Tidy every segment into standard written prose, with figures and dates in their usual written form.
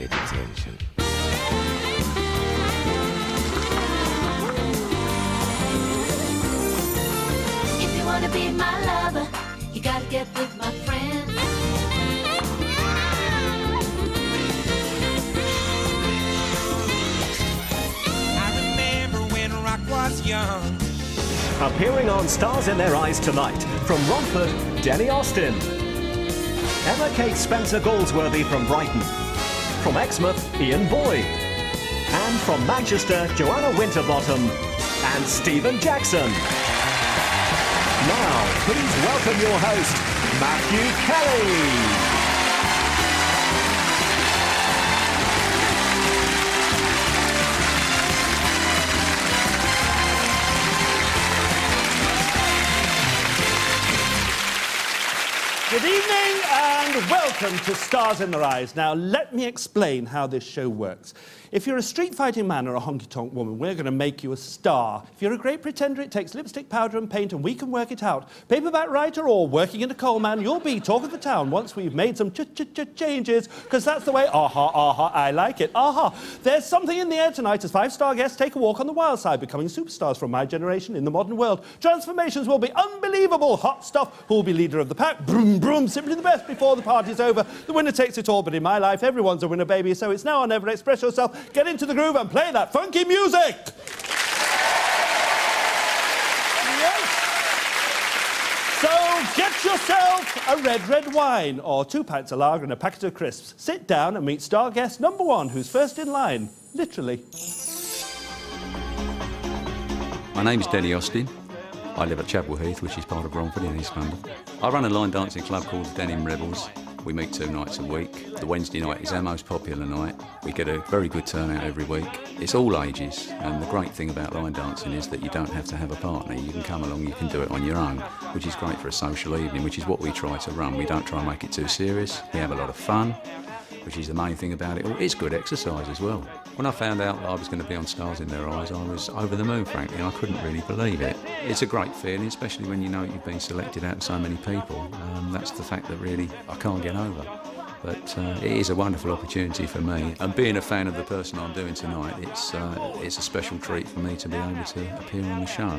get attention. If you wanna be my lover, you gotta get with my friends. I remember when rock was young. Appearing on Stars in Their Eyes tonight, from Romford, Denny Austin. Emma Spencer-Galsworthy from Brighton. From Exmouth, Ian Boyd. And from Manchester, Joanna Winterbottom and Stephen Jackson. Now, please welcome your host, Matthew Kelly. Good evening and welcome to Stars in Their Eyes. Now, let me explain how this show works. If you're a street-fighting man or a honky-tonk woman, we're going to make you a star. If you're a great pretender, it takes lipstick, powder and paint, and we can work it out. Paperback writer or working in a coal man, you'll be talk of the town once we've made some changes, because that's the way, I like it, There's something in the air tonight as five-star guests take a walk on the wild side, becoming superstars from my generation in the modern world. Transformations will be unbelievable. Hot stuff. Who'll be leader of the pack? Broom, broom, simply the best before the party's over. The winner takes it all, but in my life, everyone's a winner, baby, so it's now or never. Express yourself. Get into the groove and play that funky music! Yes! So get yourself a red wine, or 2 pints of lager and a packet of crisps. Sit down and meet star guest number 1, who's first in line, literally. My name's Denny Austin. I live at Chapel Heath, which is part of Romford in East London. I run a line dancing club called the Denim Rebels. We meet 2 nights a week. The Wednesday night is our most popular night. We get a very good turnout every week. It's all ages, and the great thing about line dancing is that you don't have to have a partner. You can come along, you can do it on your own, which is great for a social evening, which is what we try to run. We don't try and make it too serious. We have a lot of fun, which is the main thing about it all. It's good exercise as well. When I found out that I was going to be on Stars in Their Eyes, I was over the moon, frankly, and I couldn't really believe it. It's a great feeling, especially when you know you've been selected out of so many people. That's the fact that really I can't get over. But it is a wonderful opportunity for me. And being a fan of the person I'm doing tonight, it's a special treat for me to be able to appear on the show.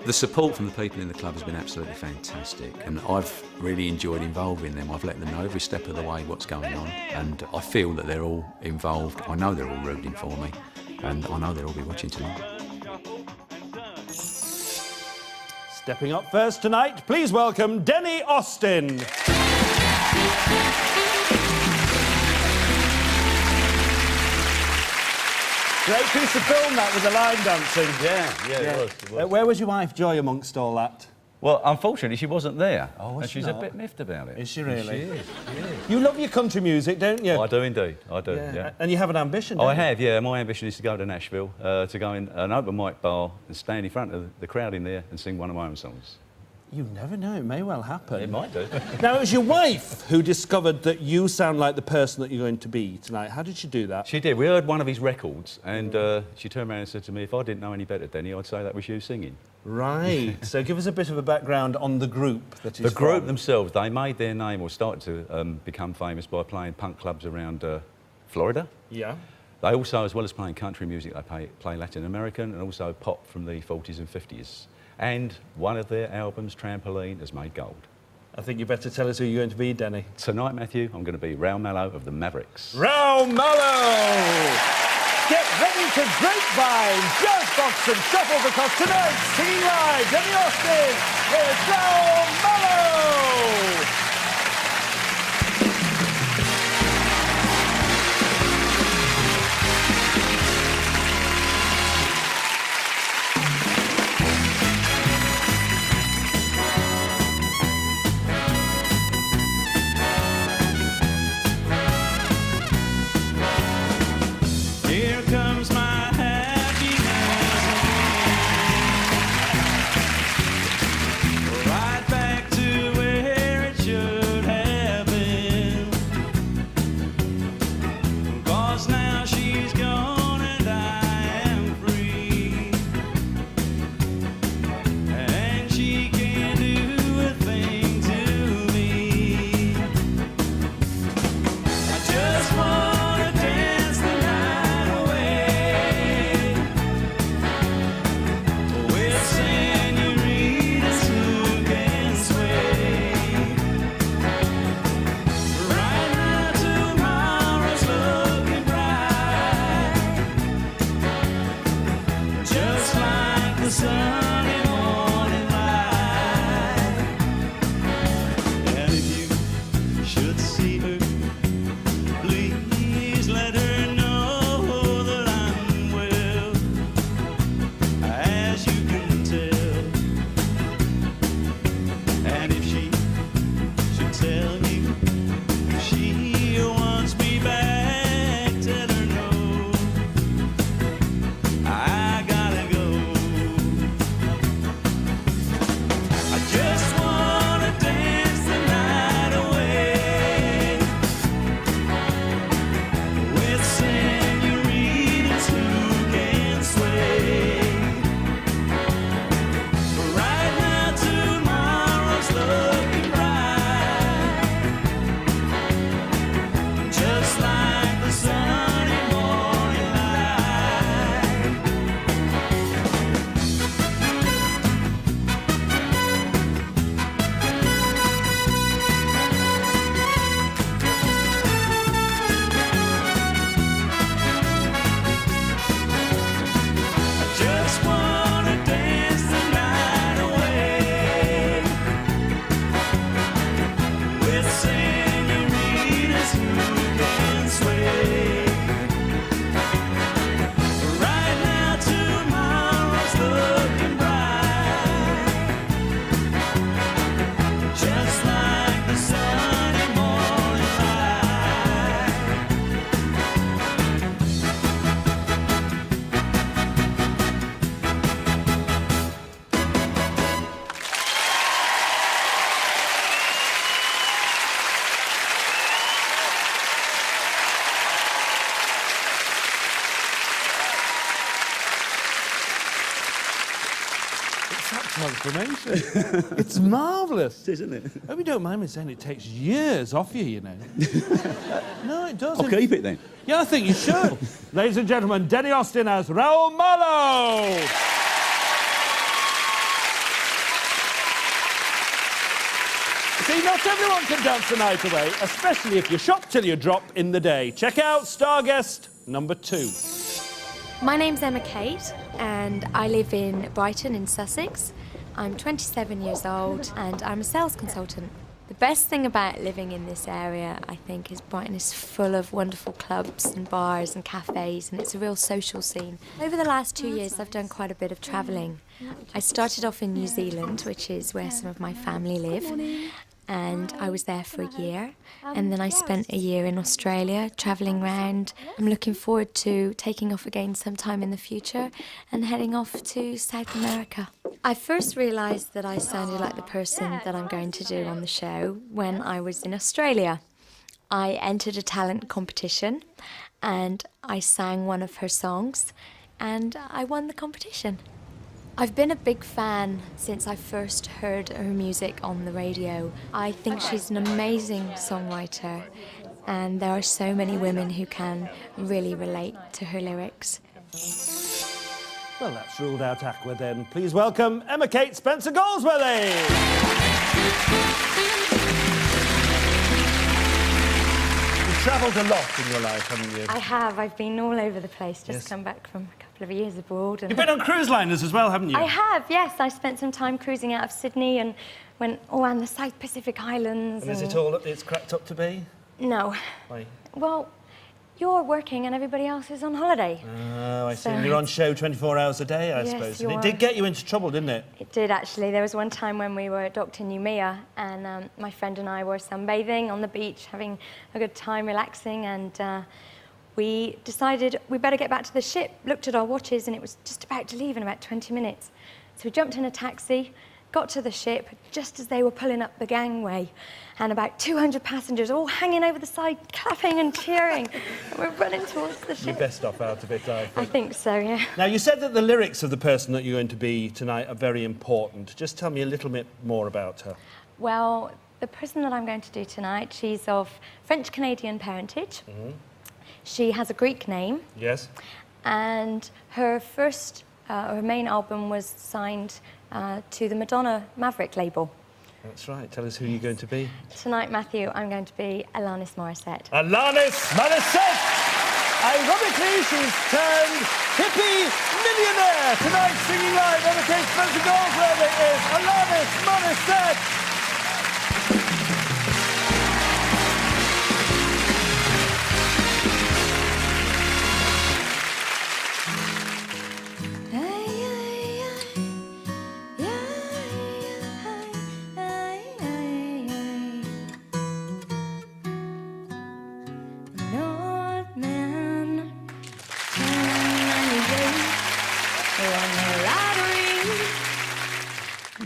The support from the people in the club has been absolutely fantastic, and I've really enjoyed involving them. I've let them know every step of the way what's going on, and I feel that they're all involved. I know they're all rooting for me, and I know they'll all be watching tonight. Stepping up first tonight, please welcome Denny Austin. Great piece of film, that, with the line dancing. Yeah, it was. Where was your wife, Joy, amongst all that? Well, unfortunately, she wasn't there. Oh, and she's not? a bit miffed about it. Is she really? She is. You love your country music, don't you? I do indeed. I do, yeah. And you have an ambition, don't I you? have, yeah. My ambition is to go to Nashville, to go in an open mic bar and stand in front of the crowd in there and sing one of my own songs. You never know, it may well happen. It might do. Now, it was your wife who discovered that you sound like the person that you're going to be tonight. How did she do that? She did. We heard one of his records, and she turned around and said to me, if I didn't know any better, Denny, I'd say that was you singing. Right. So give us a bit of a background on the group that is The group themselves, they made their name or started to become famous by playing punk clubs around Florida. Yeah. They also, as well as playing country music, they play Latin American and also pop from the 40s and 50s. And one of their albums, Trampoline, has made gold. I think you better tell us who you're going to be, Denny. Tonight, Matthew, I'm going to be Raoul Manilow of the Mavericks. Raoul Manilow! Get ready to grapevine, jazz box and shuffle, because tonight, singing live, Denny Austin, here's Raoul Manilow! Here comes my happiness, right back to where it sunny morning light. And if you should see her, please let her know that I'm well, as you can tell. And if she should tell you she wants me back, tell her no, I gotta go. I just wanna dance the night away with senoritas who can sway. Right now tomorrow's looking bright, just like the sunny morning light. I just wanna dance the night away with senoritas who can sway. Right now tomorrow's looking bright, just like the sunny morning light. It's that transformation. It's marvellous. Isn't it? I hope you don't mind me saying it takes years off you, you know. No, it doesn't. I'll keep it then. Yeah, I think you should. Ladies and gentlemen, Denny Austin as Raoul Manilow. See, not everyone can dance the night away, especially if you shop till you drop in the day. Check out star guest number 2. My name's Emma Kate and I live in Brighton in Sussex. I'm 27 years old and I'm a sales consultant. The best thing about living in this area, I think, is Brighton is full of wonderful clubs and bars and cafes, and it's a real social scene. Over the last 2 years, I've done quite a bit of travelling. I started off in New Zealand, which is where some of my family live, and I was there for a year. And then I spent a year in Australia, travelling around. I'm looking forward to taking off again sometime in the future and heading off to South America. I first realised that I sounded like the person that I'm going to do on the show when I was in Australia. I entered a talent competition and I sang one of her songs and I won the competition. I've been a big fan since I first heard her music on the radio. I think she's an amazing songwriter and there are so many women who can really relate to her lyrics. Well, that's ruled out Aqua then. Please welcome Emma Kate Spencer-Galsworthy. You've travelled a lot in your life, haven't you? I have. I've been all over the place. Just Yes. come back from a couple of years abroad. And You've been on cruise liners as well, haven't you? I have, yes. I spent some time cruising out of Sydney and went all around the South Pacific Islands. And is it all it's cracked up to be? No. Why? Well, you're working and everybody else is on holiday. Oh, I see. So You're on show 24 hours a day, I Yes, suppose. you And it are. did get you into trouble, didn't it? It did, actually. There was one time when we were at Dr. Noumea and my friend and I were sunbathing on the beach, having a good time, relaxing, and we decided we better get back to the ship, looked at our watches, and it was just about to leave in about 20 minutes. So we jumped in a taxi, got to the ship just as they were pulling up the gangway, and about 200 passengers all hanging over the side, clapping and cheering, and we're running towards the You're ship. best off out of it, I I think. think so, yeah. Now, you said that the lyrics of the person that you're going to be tonight are very important. Just tell me a little bit more about her. Well, the person that I'm going to do tonight, she's of French-Canadian parentage. She has a Greek name, Yes? and her main album was signed to the Madonna Maverick label. That's right. Tell us who you're going to be. Tonight, Matthew, I'm going to be Alanis Morissette. Alanis Morissette! Ironically, she's turned hippie millionaire. Tonight, singing live, Emma Spencer-Galsworthy is Alanis Morissette.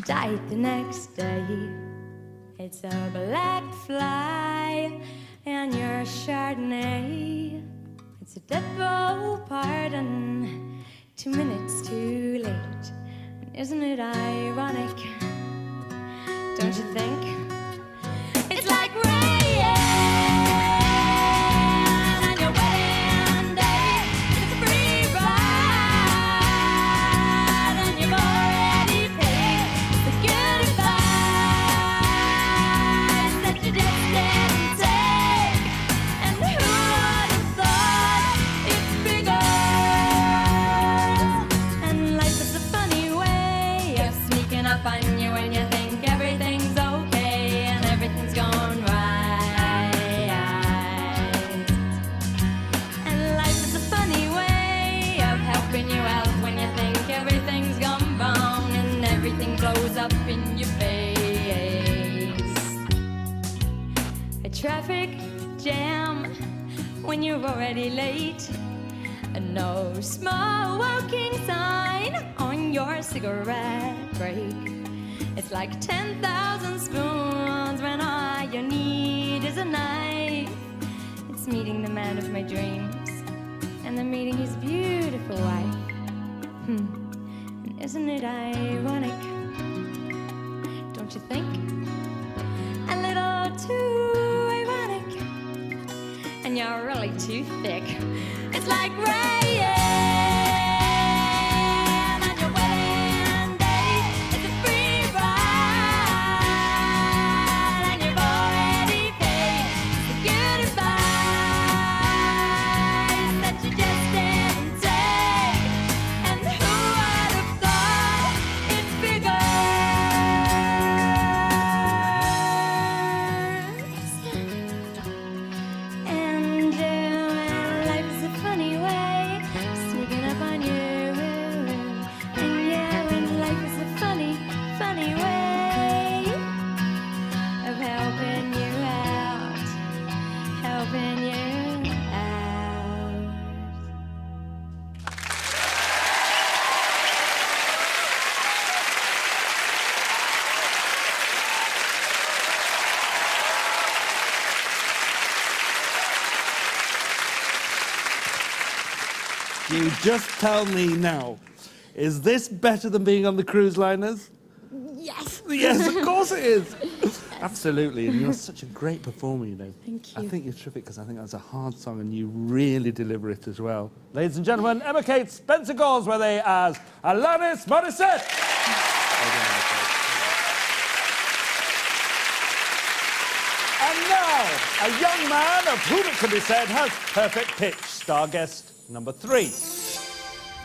Died the next day. It's a black fly and your Chardonnay. It's a double pardon, 2 minutes too late. Isn't it ironic? Don't you think? It's like rain on your wedding day. It's a free ride and you've already paid the goodbyes that you just didn't take. And who would have thought it's bigger? And life is a funny way of sneaking up on you when you think everything's okay and everything's gone right. And life is a funny way of helping you out when you think everything's gone wrong and everything blows up in your face. A traffic jam when you're already late. And no smoking sign on your cigarette break. It's like 10,000 spoons when all you need is a knife. It's meeting the man of my dreams and then meeting his beautiful wife. And isn't it ironic? Don't you think? A little too ironic. And you're really too thick. It's like rain on your wedding day. It's a free ride and you've already paid the goodbyes that you just didn't take. And who would have thought it's bigger? And life is a funny way sneaking up on you. And yeah, when life is a funny, funny way of helping you out, helping you out. You just tell me now, is this better than being on the cruise liners? Yes. Yes, of course it is. Absolutely, and you're such a great performer, you know. Thank I you. think you're terrific because I think that's a hard song and you really deliver it as well. Ladies and gentlemen, Emma Spencer-Galsworthy as Alanis Morissette. And now, a young man of whom it can be said has perfect pitch. Star guest number 3.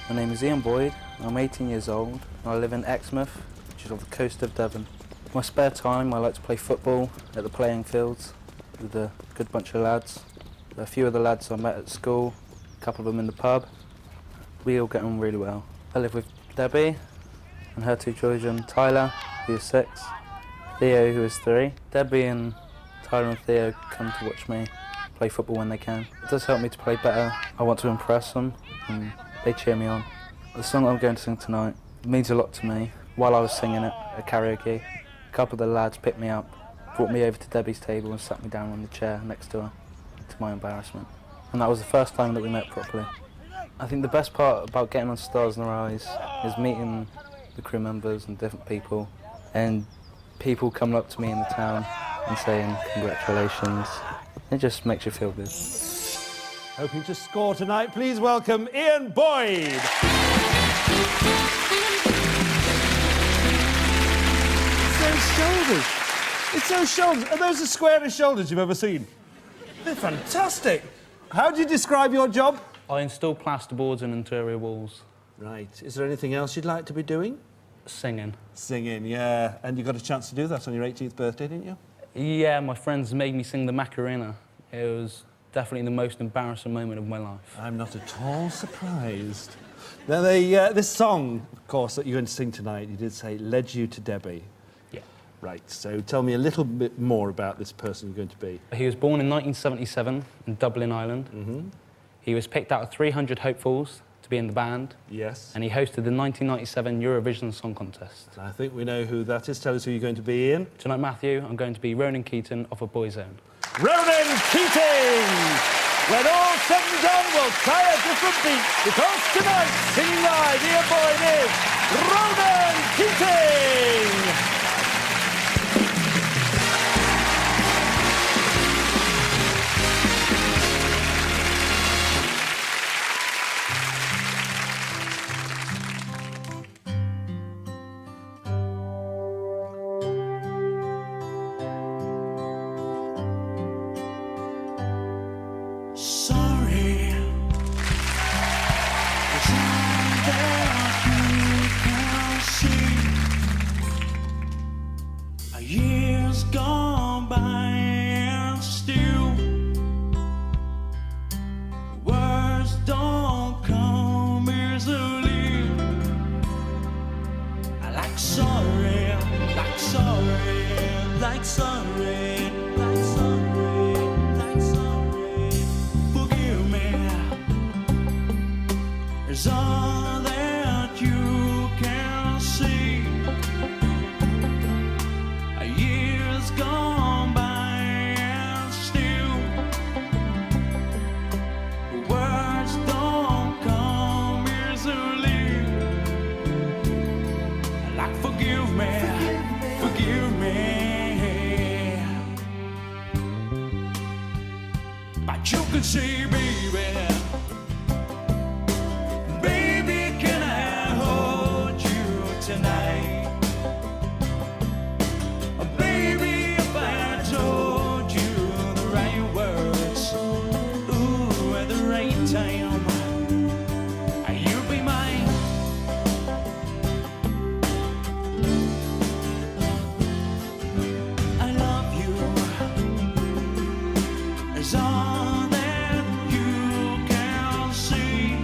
My name is Ian Boyd, I'm 18 years old, and I live in Exmouth, which is off the coast of Devon. In my spare time, I like to play football at the playing fields with a good bunch of lads. A few of the lads I met at school, a couple of them in the pub. We all get on really well. I live with Debbie and her 2 children, Tyler, who is 6, Theo, who is 3. Debbie and Tyler and Theo come to watch me play football when they can. It does help me to play better. I want to impress them and they cheer me on. The song I'm going to sing tonight means a lot to me. While I was singing it at karaoke, a couple of the lads picked me up, brought me over to Debbie's table and sat me down on the chair next to her, to my embarrassment. And that was the first time that we met properly. I think the best part about getting on Stars in Their Eyes is meeting the crew members and different people, and people coming up to me in the town and saying congratulations. It just makes you feel good. Hoping to score tonight, please welcome Ian Boyd. It's those shoulders. It's those shoulders. Are those the squarest shoulders you've ever seen? They're fantastic. How do you describe your job? I install plasterboards and interior walls. Right. Is there anything else you'd like to be doing? Singing. Singing, yeah. And you got a chance to do that on your 18th birthday, didn't you? Yeah, my friends made me sing the Macarena. It was definitely the most embarrassing moment of my life. I'm not at all surprised. Now, this song, of course, that you're going to sing tonight, you did say, led you to Debbie. Yeah. Right, so tell me a little bit more about this person you're going to be. He was born in 1977 in Dublin, Ireland. Mm-hmm. He was picked out of 300 hopefuls to be in the band. Yes. And he hosted the 1997 Eurovision Song Contest. I think we know who that is. Tell us who you're going to be, Ian. Tonight, Matthew, I'm going to be Ronan Keating off of Boyzone. Ronan Keating! When all said and done, we'll try a different beat, because tonight, singing live, Ian Boyd is Ronan Keating! Sorry, 'cause I'm there, you can see. Years gone by and still words don't come easily. I like sorry, like sorry, like sorry, like sorry, like sorry. Forgive me is all that you can see. Years gone by and still words don't come easily. Like forgive me, forgive me. But you can see, baby, baby, can I hold you tonight? Baby, if I told you the right words, ooh, at the right time, you'd be mine. I love you. It's all that you can see.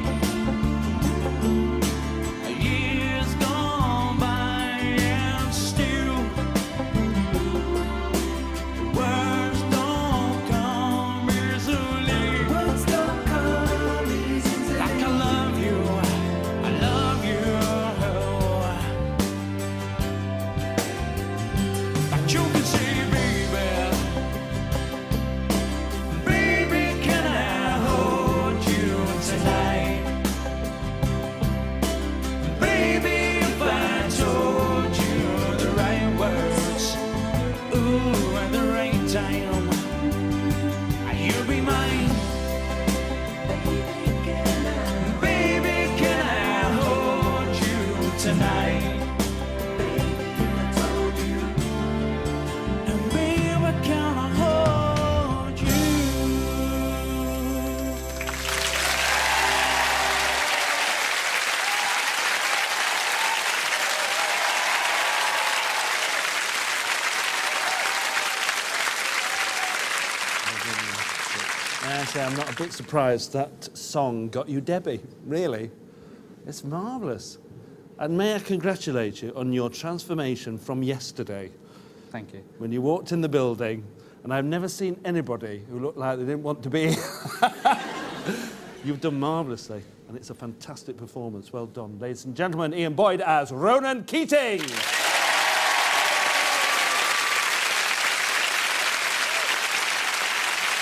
Years gone by and still words don't come easily. Words don't come easily. Like I love you, I love you. But you can see, baby, baby, can I hold you tonight? Baby, if I told you the right words, ooh, at the right time, you'll be mine. Baby, can I hold you tonight? I told you. And baby, can I hold you? Actually, I'm not a bit surprised that song got you Debbie, really. It's marvellous. And may I congratulate you on your transformation from yesterday, Thank you. when you walked in the building, and I've never seen anybody who looked like they didn't want to be. You've done marvellously, and it's a fantastic performance. Well done. Ladies and gentlemen, Ian Boyd as Ronan Keating.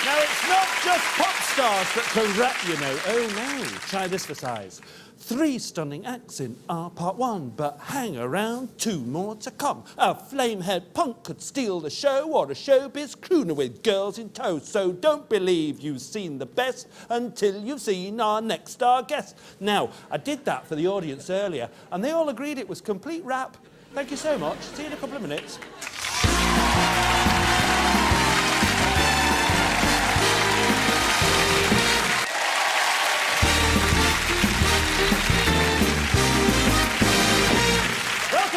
Now, it's not just pop stars that can rap, you know. Oh, no. Try this for size. 3 stunning acts in our part 1, but hang around, 2 more to come. A flamehead punk could steal the show, or a showbiz crooner with girls in tow. So don't believe you've seen the best until you've seen our next star guest. Now, I did that for the audience earlier, and they all agreed it was complete rap. Thank you so much. See you in a couple of minutes.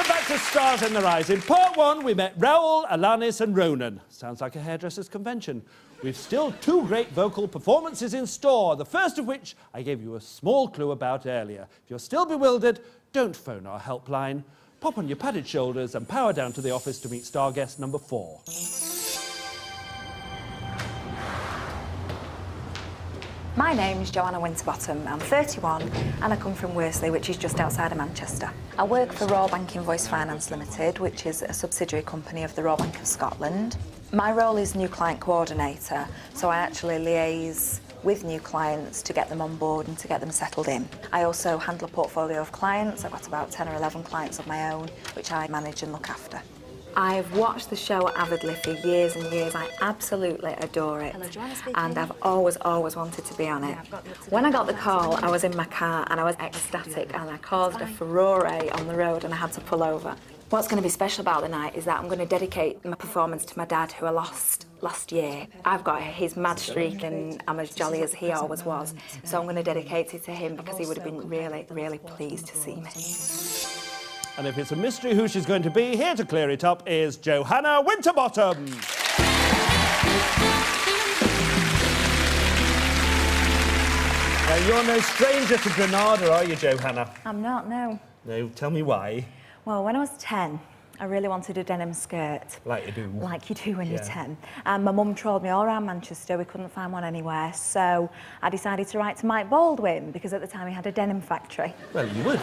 Welcome back to Stars in Their Eyes. In part one, we met Raoul, Alanis and Ronan. Sounds like a hairdresser's convention. We've still two great vocal performances in store, the first of which I gave you a small clue about earlier. If you're still bewildered, don't phone our helpline. Pop on your padded shoulders and power down to the office to meet star guest number 4. My name is Joanna Winterbottom. I'm 31 and I come from Worsley, which is just outside of Manchester. I work for Royal Bank Invoice Finance Limited, which is a subsidiary company of the Royal Bank of Scotland. My role is new client coordinator, so I actually liaise with new clients to get them on board and to get them settled in. I also handle a portfolio of clients. I've got about 10 or 11 clients of my own, which I manage and look after. I've watched the show avidly for years and years. I absolutely adore it. Hello, Joanna speaking. And I've always wanted to be on it. When I got the call, I was in my car and I was ecstatic and I caused a furore on the road and I had to pull over. What's going to be special about the night is that I'm going to dedicate my performance to my dad, who I lost last year. I've got his mad streak and I'm as jolly as he always was. So I'm going to dedicate it to him because he would have been really, really pleased to see me. And if it's a mystery who she's going to be, here to clear it up is Joanna Winterbottom. Now, you're no stranger to Granada, are you, Joanna? I'm not, no. No, tell me why. Well, when I was 10, I really wanted a denim skirt. Like you do. Like you do when you're Yeah. 10. And my mum trolled me all around Manchester. We couldn't find one anywhere. So I decided to write to Mike Baldwin, because at the time he had a denim factory. Well, you would.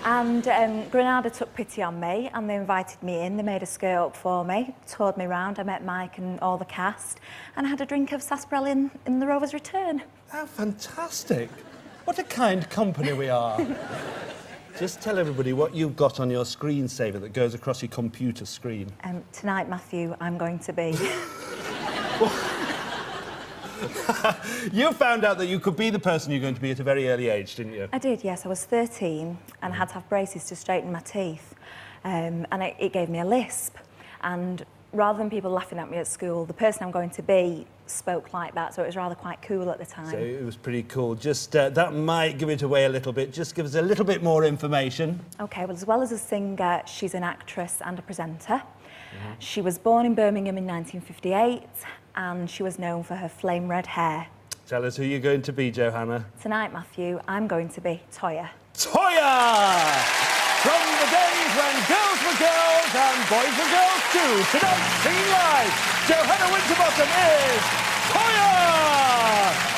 And Granada took pity on me and they invited me in. They made a skirt up for me, toured me round. I met Mike and all the cast and I had a drink of sarsaparilla in the Rover's Return. How fantastic. What a kind company we are. Just tell everybody what you've got on your screensaver that goes across your computer screen. Tonight, Matthew, I'm going to be... You found out that you could be the person you're going to be at a very early age, didn't you? I did, yes. I was 13 and I had to have braces to straighten my teeth. And it gave me a lisp. And rather than people laughing at me at school, the person I'm going to be spoke like that, so it was rather quite cool at the time. So it was pretty cool. Just, that might give it away a little bit. Just give us a little bit more information. OK, well, as well as a singer, she's an actress and a presenter. She was born in Birmingham in 1958 and she was known for her flame red hair. Tell us who you're going to be, Joanna. Tonight, Matthew, I'm going to be Toyah. Toyah! From the days when girls were girls and boys were girls too. Tonight, singing live, Joanna Winterbottom is Toyah!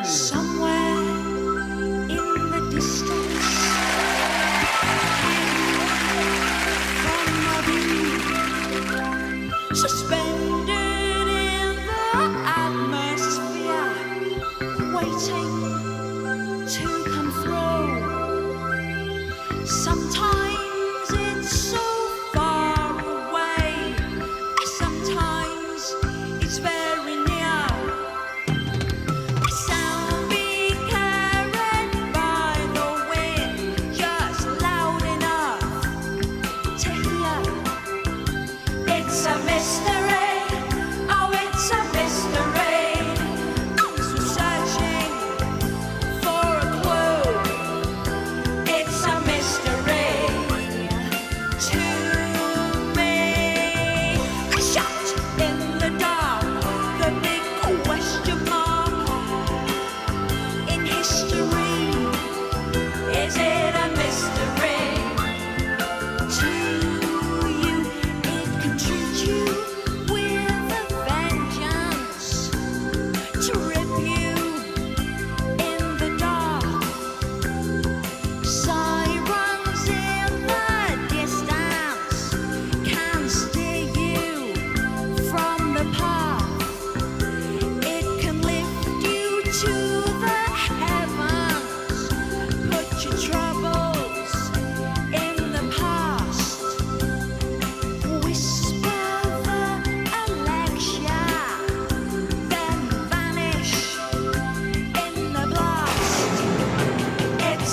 Somewhere in the distance, from my view, suspended in the atmosphere, waiting to come through. Sometimes it's so far away, sometimes it's very near. Mystery.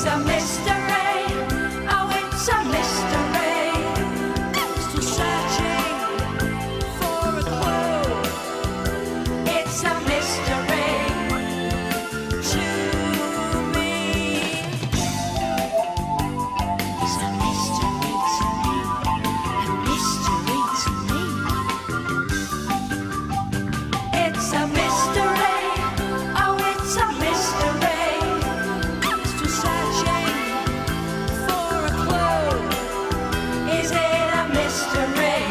It's a mystery. Oh, it's a mystery. Still searching for a clue. It's a mystery to me. It's a mystery to me. A mystery to me. It's a mystery. Oh, it's a mystery. Still searching for a clue. Is it a mystery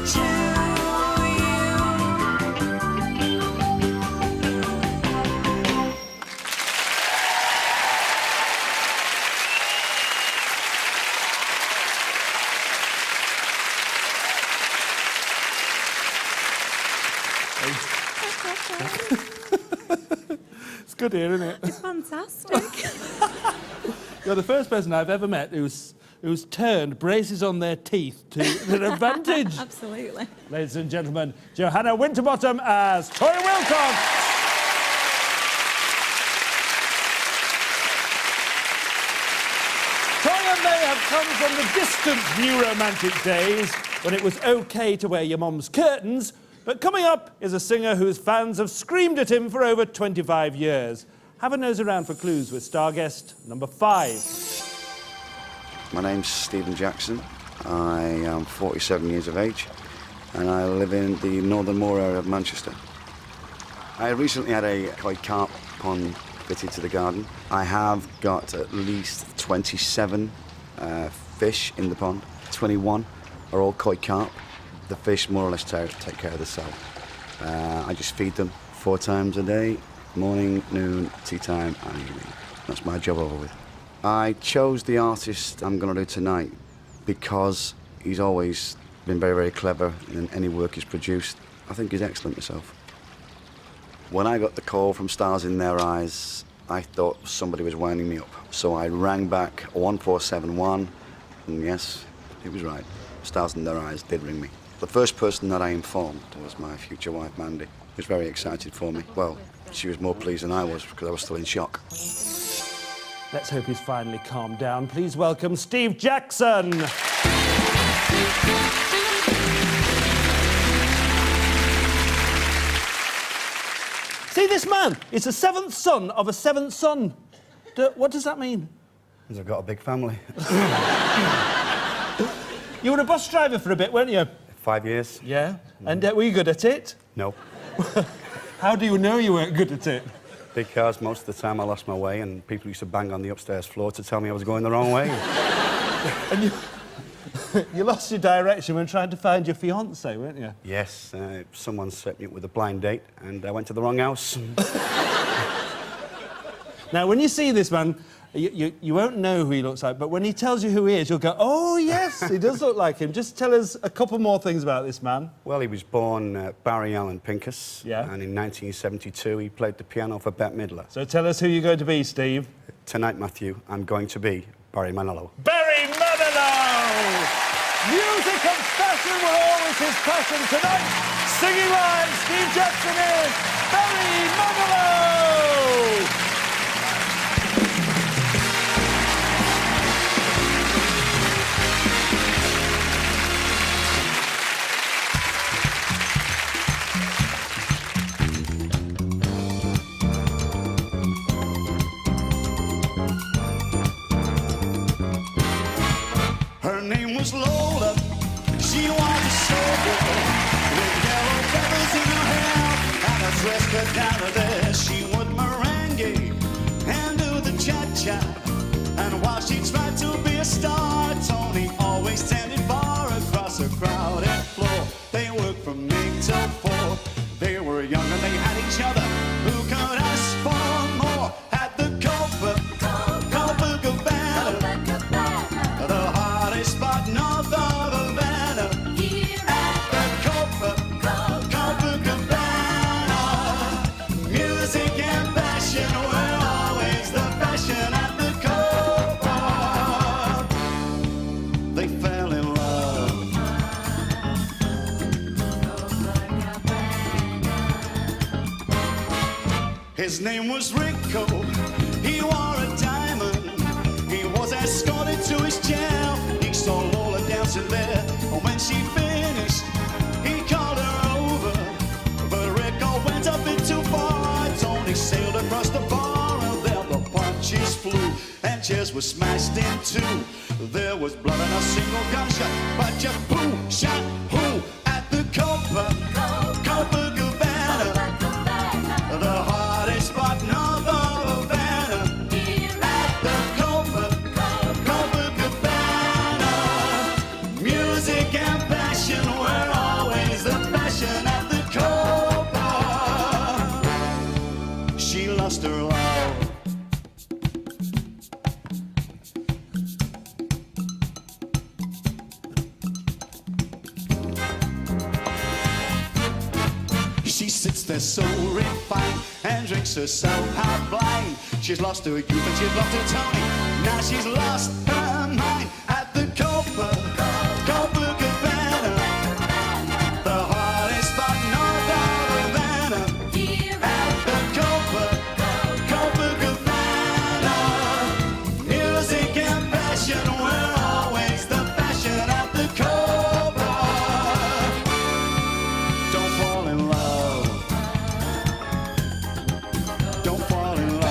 to you? It's good here, isn't it? It's fantastic. You're the first person I've ever met who's turned braces on their teeth to their advantage. Absolutely. Ladies and gentlemen, Joanna Winterbottom as Toyah Willcox. Toyah may have come from the distant new romantic days when it was okay to wear your mum's curtains, but coming up is a singer whose fans have screamed at him for over 25 years. Have a nose around for clues with star guest number 5. My name's Stephen Jackson. I am 47 years of age and I live in the Northern Moor area of Manchester. I recently had a koi carp pond fitted to the garden. I have got at least 27 fish in the pond. 21 are all koi carp. The fish more or less take care of themselves. I just feed them 4 times a day, morning, noon, tea time and evening. That's my job over with. I chose the artist I'm going to do tonight because he's always been very, very clever in any work he's produced. I think he's excellent myself. When I got the call from Stars in Their Eyes, I thought somebody was winding me up. So I rang back 1471, and yes, it was right. Stars in Their Eyes did ring me. The first person that I informed was my future wife, Mandy, who was very excited for me. Well, she was more pleased than I was because I was still in shock. Let's hope he's finally calmed down. Please welcome Steve Jackson. See this man? He's the 7th son of a 7th son. What does that mean? Because I've got a big family. You were a bus driver for a bit, weren't you? 5 years. Yeah. And were you good at it? No. How do you know you weren't good at it? Because most of the time I lost my way and people used to bang on the upstairs floor to tell me I was going the wrong way. And you lost your direction when trying to find your fiancée, weren't you? Yes, someone set me up with a blind date and I went to the wrong house. Now, when you see this man, you won't know who he looks like, but when he tells you who he is, you'll go, oh, yes, he does look like him. Just tell us a couple more things about this man. Well, he was born Barry Allen Pincus. Yeah. And in 1972, he played the piano for Bette Midler. So tell us who you're going to be, Steve. Tonight, Matthew, I'm going to be Barry Manilow. Barry Manilow! Music and fashion were always his passion. Tonight, singing live, Steve Jackson is Barry Manilow! Her name was Lola. She was a soldier with yellow feathers in her hair and a dress cut down to there. She would merengue and do the cha-cha. And while she tried to be a star, Tony always tended far across a crowded floor. They worked from 8 till 4. They were young and they had each other. Who could ask for more? At the Copacabana, the hottest spot north of Havana. At the Copacabana, music and passion were always the fashion at the Copa. They fell in love. His name was Rico. He wore a diamond there. When she finished, he called her over, but Rico went a bit too far. Tony sailed across the bar, and there the punches flew, and chairs were smashed in two. There was blood and a single gunshot, but just who shot who at the Copacabana, the hardest spot north of Havana, at the Copacabana. Music and passion were always the fashion at the Copa. She lost her love. She sits there so refined and drinks herself half blind. She's lost her youth and she's lost her Tony. Now she's lost her mind at the Copacabana, the hardest spot north of Havana, at the Copacabana. Music and passion were always the fashion at the Copa. Don't fall in love. Don't fall in love.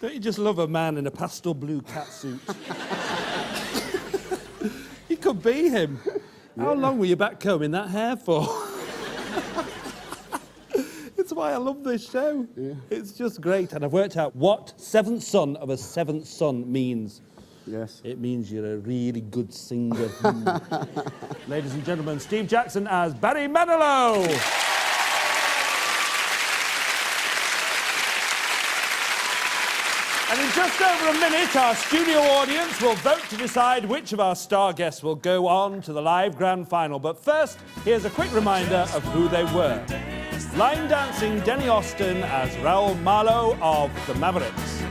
Don't you just love a man in a pastel blue catsuit? You could be him. How long were you back combing that hair for? It's why I love this show. Yeah. It's just great. And I've worked out what seventh son of a seventh son means. Yes. It means you're a really good singer. Ladies and gentlemen, Steve Jackson as Barry Manilow. And in just over a minute, our studio audience will vote to decide which of our star guests will go on to the live grand final. But first, here's a quick reminder of who they were. Line dancing Denny Austin as Raoul Marlowe of the Mavericks.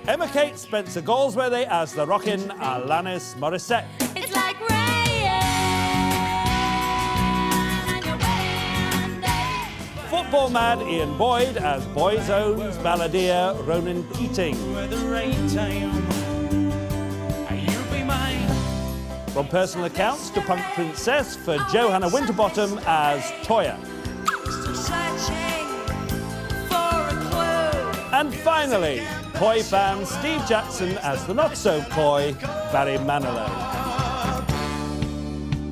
Emma Kate Spencer-Galsworthy as the rockin' Alanis Morissette. It's like rain on your wedding. Football mad Ian Boyd as Boyzone's balladeer Ronan Keating. From personal accounts to punk princess for Joanna Winterbottom as Toyah. And finally, coy fan Steve Jackson as the not-so-coy Barry Manilow.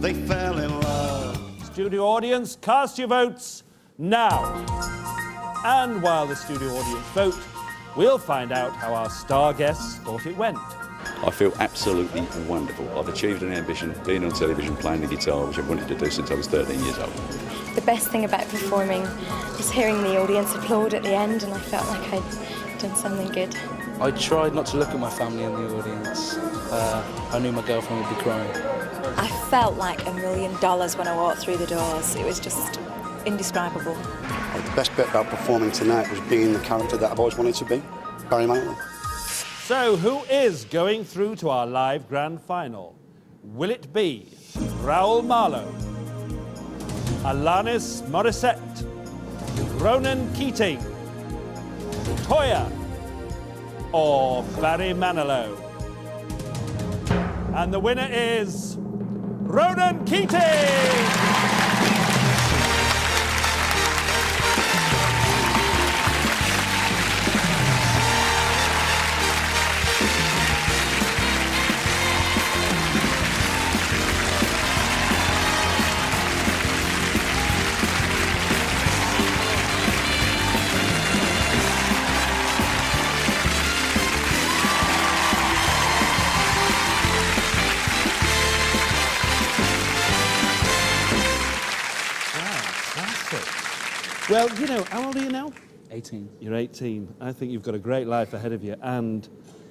They fell in love. Studio audience, cast your votes now. And while the studio audience vote, we'll find out how our star guests thought it went. I feel absolutely wonderful. I've achieved an ambition, being on television, playing the guitar, which I've wanted to do since I was 13 years old. The best thing about performing was hearing the audience applaud at the end, and I felt like I'd done something good. I tried not to look at my family in the audience. I knew my girlfriend would be crying. I felt like $1 million when I walked through the doors. It was just indescribable. The best bit about performing tonight was being the character that I've always wanted to be, Barry Manilow. So, who is going through to our live grand final? Will it be Raoul Marlowe, Alanis Morissette, Ronan Keating, Toyah, or Barry Manilow? And the winner is Ronan Keating! Well, you know, how old are you now? 18. You're 18. I think you've got a great life ahead of you. And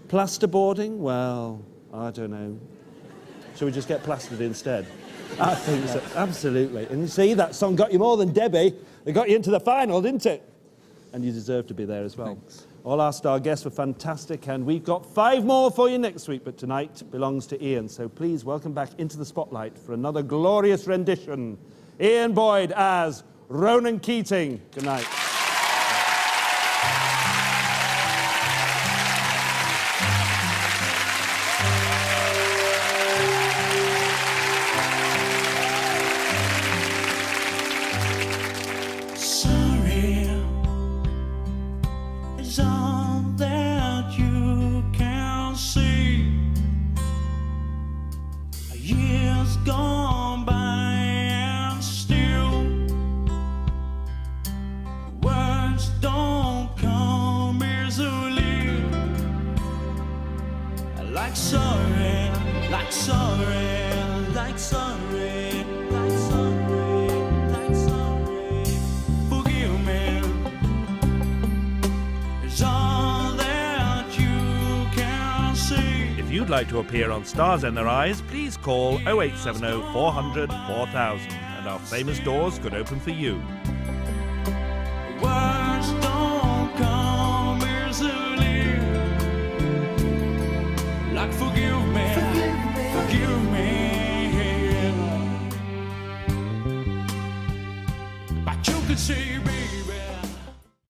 plasterboarding, well, I don't know. Shall we just get plastered instead? I think so, absolutely. And you see, that song got you more than Debbie. It got you into the final, didn't it? and you deserve to be there as well. Thanks. All our star guests were fantastic, and we've got 5 more for you next week, but tonight belongs to Ian. So please welcome back into the spotlight for another glorious rendition, Ian Boyd as Ronan Keating. Good night. Sorry is all that you can see. Years gone by and still words don't come easily. Like sorry, like sorry, like sorry, like sorry, like sorry. Forgive me is all that you can see. If you'd like to appear on Stars in Their Eyes, please call 0870 400 4000 and our famous doors could open for you. Words don't come easily. Like forgive me, forgive me. But you can see me.